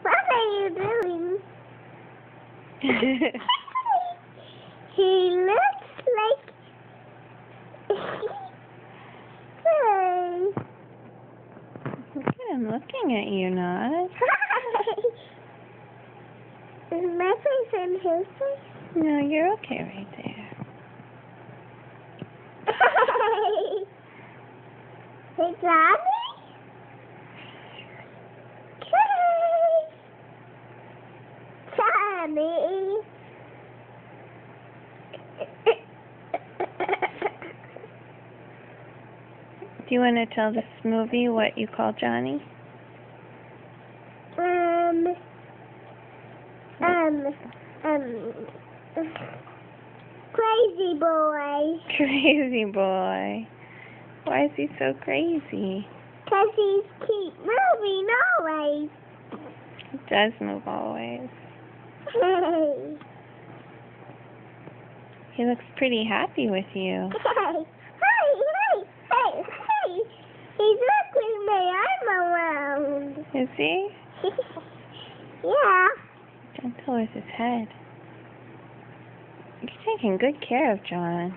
What are you doing? He looks like... I'm looking at you, Nod. Is my face in his face? No, you're okay right there. Hey, Johnny? Johnny? Do you want to tell this movie what you call Johnny? Crazy boy. Crazy boy. Why is he so crazy? 'Cause he keeps moving always. He does move always. He looks pretty happy with you. Hey. He's looking my arm around. Is he? Yeah. Gentle with his head. You're taking good care of John.